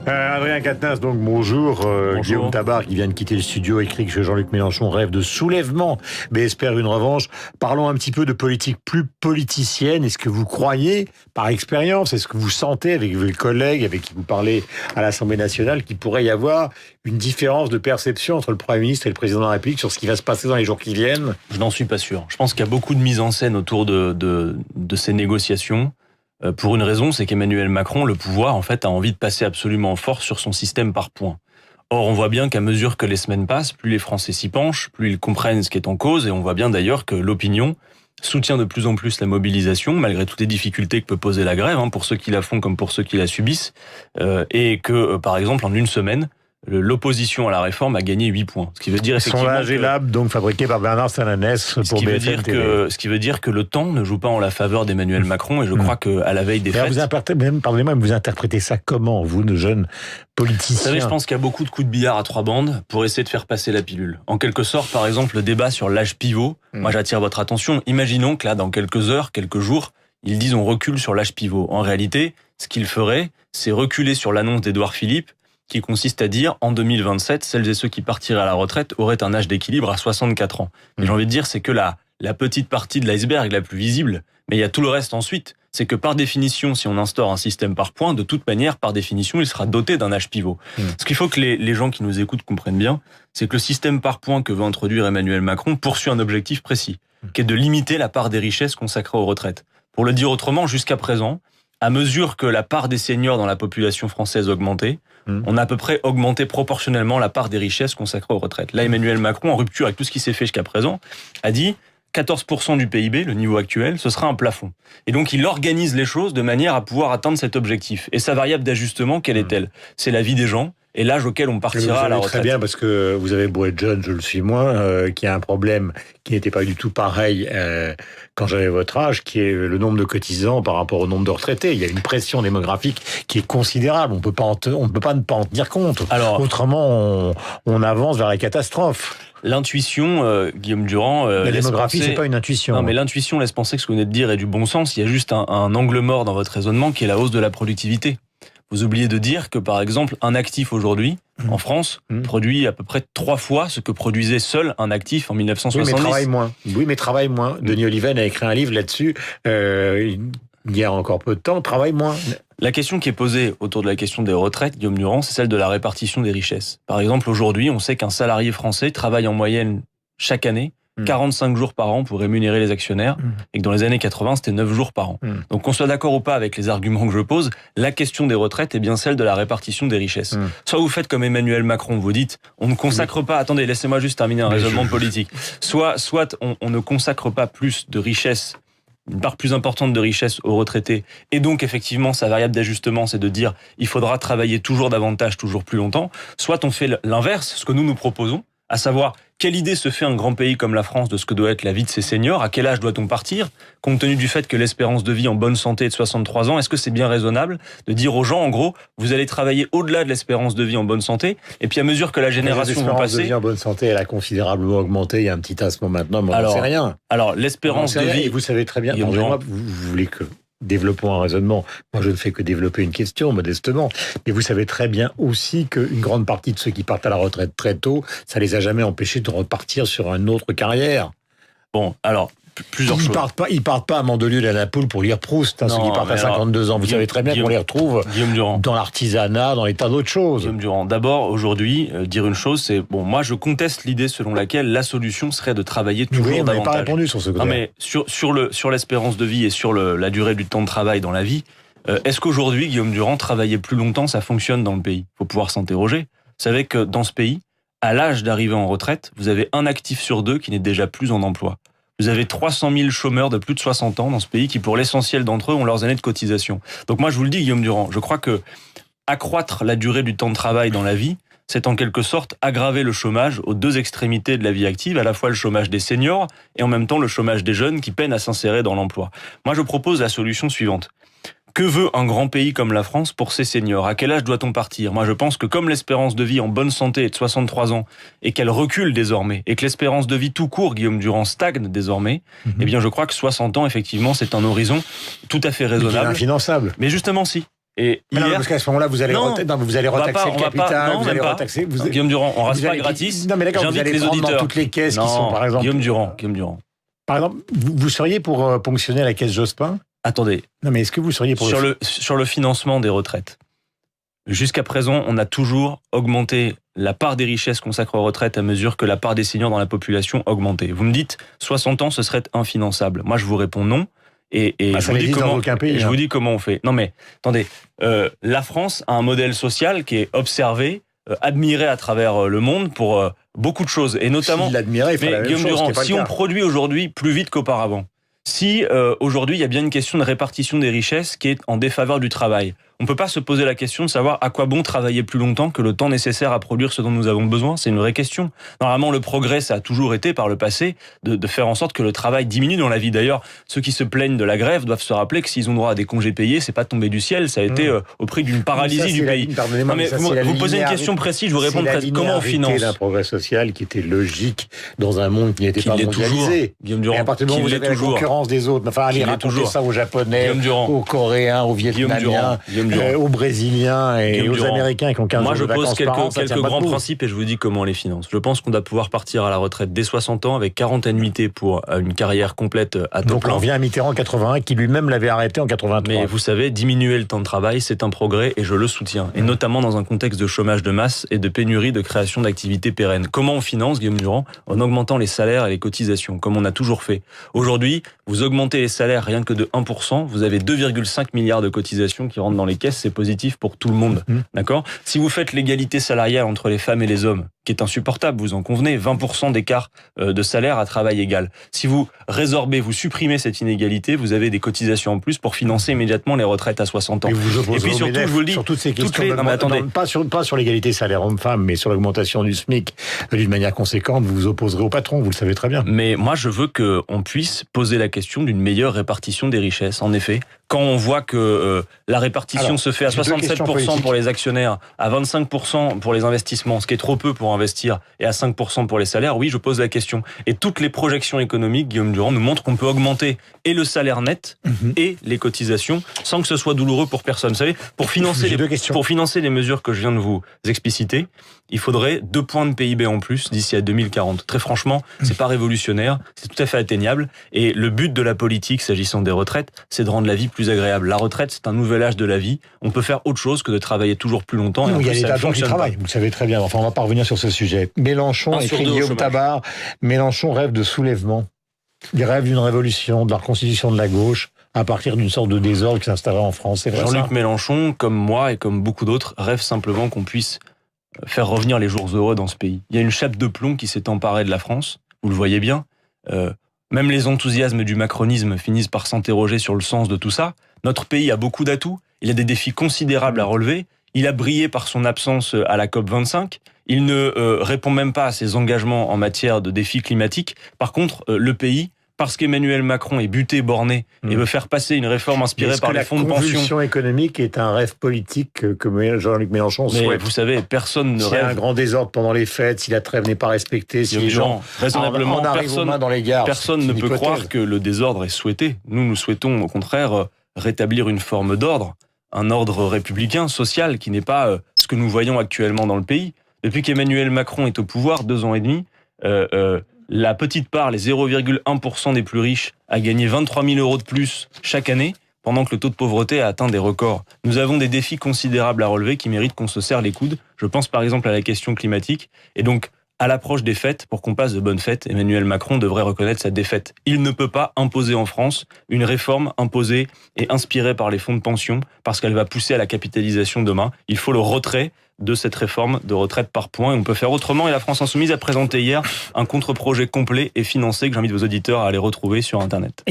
Adrien Quatennens, donc bonjour. Bonjour. Guillaume Tabar, qui vient de quitter le studio, écrit que Jean-Luc Mélenchon rêve de soulèvement, mais espère une revanche. Parlons un petit peu de politique plus politicienne. Est-ce que vous croyez, par expérience, est-ce que vous sentez avec vos collègues, avec qui vous parlez à l'Assemblée nationale, qu'il pourrait y avoir une différence de perception entre le Premier ministre et le Président de la République sur ce qui va se passer dans les jours qui viennent? Je n'en suis pas sûr. Je pense qu'il y a beaucoup de mise en scène autour de ces négociations. Pour une raison, c'est qu'Emmanuel Macron, le pouvoir, en fait, a envie de passer absolument fort sur son système par points. Or, on voit bien qu'à mesure que les semaines passent, plus les Français s'y penchent, plus ils comprennent ce qui est en cause, et on voit bien d'ailleurs que l'opinion soutient de plus en plus la mobilisation, malgré toutes les difficultés que peut poser la grève, pour ceux qui la font comme pour ceux qui la subissent, et que, par exemple, en une semaine, l'opposition à la réforme a gagné 8 points. Ce qui veut dire effectivement sondage Elab, donc fabriqué par Bernard Sananès pour BFM TV. Ce qui veut dire que le temps ne joue pas en la faveur d'Emmanuel Macron, et je crois qu'à la veille des fêtes... Pardonnez-moi, vous interprétez ça comment, vous, de jeunes politiciens? Vous savez, je pense qu'il y a beaucoup de coups de billard à trois bandes pour essayer de faire passer la pilule. En quelque sorte, par exemple, le débat sur l'âge pivot, moi j'attire votre attention. Imaginons que là, dans quelques heures, quelques jours, ils disent on recule sur l'âge pivot. En réalité, ce qu'ils feraient, c'est reculer sur l'annonce d'Édouard Philippe, qui consiste à dire, en 2027, celles et ceux qui partiraient à la retraite auraient un âge d'équilibre à 64 ans. Et j'ai envie de dire, c'est que la petite partie de l'iceberg la plus visible, mais il y a tout le reste ensuite. C'est que par définition, si on instaure un système par points, de toute manière, par définition, il sera doté d'un âge pivot. Ce qu'il faut que les gens qui nous écoutent comprennent bien, c'est que le système par points que veut introduire Emmanuel Macron poursuit un objectif précis, qui est de limiter la part des richesses consacrées aux retraites. Pour le dire autrement, jusqu'à présent, à mesure que la part des seniors dans la population française augmentait, on a à peu près augmenté proportionnellement la part des richesses consacrées aux retraites. Là, Emmanuel Macron, en rupture avec tout ce qui s'est fait jusqu'à présent, a dit 14% du PIB, le niveau actuel, ce sera un plafond. Et donc, il organise les choses de manière à pouvoir atteindre cet objectif. Et sa variable d'ajustement, quelle est-elle? C'est la vie des gens et l'âge auquel on partira à la retraite. Très bien, parce que vous avez beau être jeune, je le suis moins, qui a un problème qui n'était pas du tout pareil quand j'avais votre âge, qui est le nombre de cotisants par rapport au nombre de retraités. Il y a une pression démographique qui est considérable. On ne peut pas ne pas en tenir compte. Alors, autrement, on avance vers la catastrophe. L'intuition, Guillaume Durand... la démographie, c'est pas une intuition. Non, mais l'intuition laisse penser que ce que vous venez de dire est du bon sens. Il y a juste un angle mort dans votre raisonnement qui est la hausse de la productivité. Vous oubliez de dire que, par exemple, un actif aujourd'hui, en France, produit à peu près 3 fois ce que produisait seul un actif en 1970. Oui, mais travaille moins. Denis Oliven a écrit un livre là-dessus, il y a encore peu de temps, travaille moins. La question qui est posée autour de la question des retraites, Guillaume Durand, c'est celle de la répartition des richesses. Par exemple, aujourd'hui, on sait qu'un salarié français travaille en moyenne chaque année 45 jours par an pour rémunérer les actionnaires, et que dans les années 80, c'était 9 jours par an. Donc qu'on soit d'accord ou pas avec les arguments que je pose, la question des retraites est bien celle de la répartition des richesses. Soit vous faites comme Emmanuel Macron, vous dites, on ne consacre pas, attendez, laissez-moi juste terminer un raisonnement politique, soit on ne consacre pas plus de richesses, une part plus importante de richesse aux retraités, et donc effectivement sa variable d'ajustement c'est de dire il faudra travailler toujours davantage, toujours plus longtemps, soit on fait l'inverse, ce que nous proposons, à savoir quelle idée se fait un grand pays comme la France de ce que doit être la vie de ses seniors, à quel âge doit-on partir, compte tenu du fait que l'espérance de vie en bonne santé est de 63 ans, est-ce que c'est bien raisonnable de dire aux gens, en gros, vous allez travailler au-delà de l'espérance de vie en bonne santé, et puis à mesure que la génération va passer... L'espérance de vie en bonne santé, elle a considérablement augmenté, il y a un petit tassement maintenant, mais on n'en sait rien. Alors, l'espérance de vie... Et vous savez très bien, vous voulez que... Développons un raisonnement. Moi, je ne fais que développer une question, modestement. Mais vous savez très bien aussi qu'une grande partie de ceux qui partent à la retraite très tôt, ça les a jamais empêchés de repartir sur une autre carrière. Bon, alors, plusieurs choses. Ils partent pas à Mandelieu et à la Poule pour lire Proust, ceux qui partent à 52 ans. Vous savez très bien qu'on les retrouve dans l'artisanat, dans des tas d'autres choses. Guillaume Durand, d'abord, aujourd'hui, dire une chose, c'est, moi, je conteste l'idée selon laquelle la solution serait de travailler toujours davantage. Vous n'avez pas répondu sur ce côté. Non, mais sur l'espérance de vie et sur la durée du temps de travail dans la vie, est-ce qu'aujourd'hui, Guillaume Durand, travailler plus longtemps, ça fonctionne dans le pays? Il faut pouvoir s'interroger. Vous savez que dans ce pays, à l'âge d'arriver en retraite, vous avez un actif sur 2 qui n'est déjà plus en emploi. Vous avez 300 000 chômeurs de plus de 60 ans dans ce pays qui, pour l'essentiel d'entre eux, ont leurs années de cotisation. Donc moi, je vous le dis, Guillaume Durand, je crois que accroître la durée du temps de travail dans la vie, c'est en quelque sorte aggraver le chômage aux deux extrémités de la vie active, à la fois le chômage des seniors et en même temps le chômage des jeunes qui peinent à s'insérer dans l'emploi. Moi, je propose la solution suivante. Que veut un grand pays comme la France pour ses seniors? À quel âge doit-on partir? Moi, je pense que comme l'espérance de vie en bonne santé est de 63 ans et qu'elle recule désormais, et que l'espérance de vie tout court, Guillaume Durand, stagne désormais, eh bien, je crois que 60 ans, effectivement, c'est un horizon tout à fait raisonnable. Mais infinançable. Mais justement, si. Et mais non, parce qu'à ce moment-là, vous allez retaxer le capital, vous allez retaxer... Guillaume Durand, on reste pas gratis. Non, mais d'accord, vous allez les prendre auditeurs dans toutes les caisses qui sont, par exemple... Guillaume Durand. Par exemple, vous seriez pour ponctionner la caisse Jospin? Attendez. Non, mais est-ce que vous seriez pour sur le financement des retraites? Jusqu'à présent, on a toujours augmenté la part des richesses consacrées aux retraites à mesure que la part des seniors dans la population augmentait. Vous me dites, 60 ans, ce serait infinançable. Moi, je vous réponds non. Et je vous dis comment on fait. Non mais, attendez, la France a un modèle social qui est observé, admiré à travers le monde pour beaucoup de choses. Et notamment, Guillaume Durand, si on produit aujourd'hui plus vite qu'auparavant, si aujourd'hui il y a bien une question de répartition des richesses qui est en défaveur du travail, on ne peut pas se poser la question de savoir à quoi bon travailler plus longtemps que le temps nécessaire à produire ce dont nous avons besoin. C'est une vraie question. Normalement, le progrès, ça a toujours été, par le passé, de faire en sorte que le travail diminue dans la vie. D'ailleurs, ceux qui se plaignent de la grève doivent se rappeler que s'ils ont droit à des congés payés, c'est pas tombé du ciel, ça a été au prix d'une paralysie du pays. Non, mais vous posez une question précise, je vous réponds comment on finance. C'est un progrès social qui était logique dans un monde qui n'était pas mondialisé. Guillaume Durand, et à partir du moment où vous avez la concurrence des autres, enfin, allez raconter ça aux Japonais, aux Coréens, aux Vietnamiens, aux Brésiliens et aux Américains qui ont 15 jours de vacances par an. Moi, je pose quelques grands principes et je vous dis comment on les finance. Je pense qu'on doit pouvoir partir à la retraite dès 60 ans avec 40 annuités pour une carrière complète à temps plein. Donc on revient à Mitterrand en 81 qui lui-même l'avait arrêté en 83. Mais vous savez, diminuer le temps de travail, c'est un progrès et je le soutiens. Et notamment dans un contexte de chômage de masse et de pénurie de création d'activités pérennes. Comment on finance, Guillaume Durand? En augmentant les salaires et les cotisations, comme on a toujours fait. Aujourd'hui, vous augmentez les salaires rien que de 1%, vous avez 2,5 milliards de cotisations qui rentrent dans les caisses, c'est positif pour tout le monde. D'accord? Si vous faites l'égalité salariale entre les femmes et les hommes, qui est insupportable, vous en convenez, 20% d'écart de salaire à travail égal. Si vous résorbez, vous supprimez cette inégalité, vous avez des cotisations en plus pour financer immédiatement les retraites à 60 ans. Et puis surtout, je vous le dis, sur toutes ces questions, pas sur l'égalité salaire homme-femme, mais sur l'augmentation du SMIC d'une manière conséquente, vous vous opposerez au patron, vous le savez très bien. Mais moi, je veux qu'on puisse poser la question d'une meilleure répartition des richesses. En effet, quand on voit que la répartition se fait à 67% pour les actionnaires, à 25% pour les investissements, ce qui est trop peu pour investir, et à 5% pour les salaires, oui, je pose la question. Et toutes les projections économiques, Guillaume Durand, nous montrent qu'on peut augmenter et le salaire net et les cotisations sans que ce soit douloureux pour personne. Vous savez, pour financer les mesures que je viens de vous expliciter, il faudrait 2 points de PIB en plus d'ici à 2040. Très franchement, c'est pas révolutionnaire, c'est tout à fait atteignable. Et le but de la politique, s'agissant des retraites, c'est de rendre la vie plus agréable. La retraite, c'est un nouvel âge de la vie. On peut faire autre chose que de travailler toujours plus longtemps. Non, il y a les dates qui travaillent, vous le savez très bien. Enfin, on va pas revenir sur ce sujet. Mélenchon, écrit Guillaume Tabar, Mélenchon rêve de soulèvement. Il rêve d'une révolution, de la reconstitution de la gauche, à partir d'une sorte de désordre qui s'installerait en France. Jean-Luc Mélenchon, comme moi et comme beaucoup d'autres, rêve simplement qu'on puisse faire revenir les jours heureux dans ce pays. Il y a une chape de plomb qui s'est emparée de la France, vous le voyez bien. Même les enthousiasmes du macronisme finissent par s'interroger sur le sens de tout ça. Notre pays a beaucoup d'atouts, il a des défis considérables à relever, il a brillé par son absence à la COP25, il ne répond même pas à ses engagements en matière de défis climatiques. Par contre, le pays, parce qu'Emmanuel Macron est buté, borné, et veut faire passer une réforme inspirée par les fonds de pension. La convulsion économique est un rêve politique que Jean-Luc Mélenchon souhaite. Mais vous savez, personne ne rêve. S'il y a un grand désordre pendant les fêtes, si la trêve n'est pas respectée, si les gens raisonnablement, personne ne peut croire croire que le désordre est souhaité. Nous souhaitons au contraire rétablir une forme d'ordre, un ordre républicain, social, qui n'est pas ce que nous voyons actuellement dans le pays. Depuis qu'Emmanuel Macron est au pouvoir, 2 ans et demi, la petite part, les 0,1% des plus riches, a gagné 23 000 euros de plus chaque année, pendant que le taux de pauvreté a atteint des records. Nous avons des défis considérables à relever qui méritent qu'on se serre les coudes. Je pense par exemple à la question climatique. Et donc, à l'approche des fêtes, pour qu'on passe de bonnes fêtes, Emmanuel Macron devrait reconnaître sa défaite. Il ne peut pas imposer en France une réforme imposée et inspirée par les fonds de pension, parce qu'elle va pousser à la capitalisation demain. Il faut le retrait de cette réforme de retraite par points. Et on peut faire autrement. Et la France Insoumise a présenté hier un contre-projet complet et financé que j'invite vos auditeurs à aller retrouver sur Internet.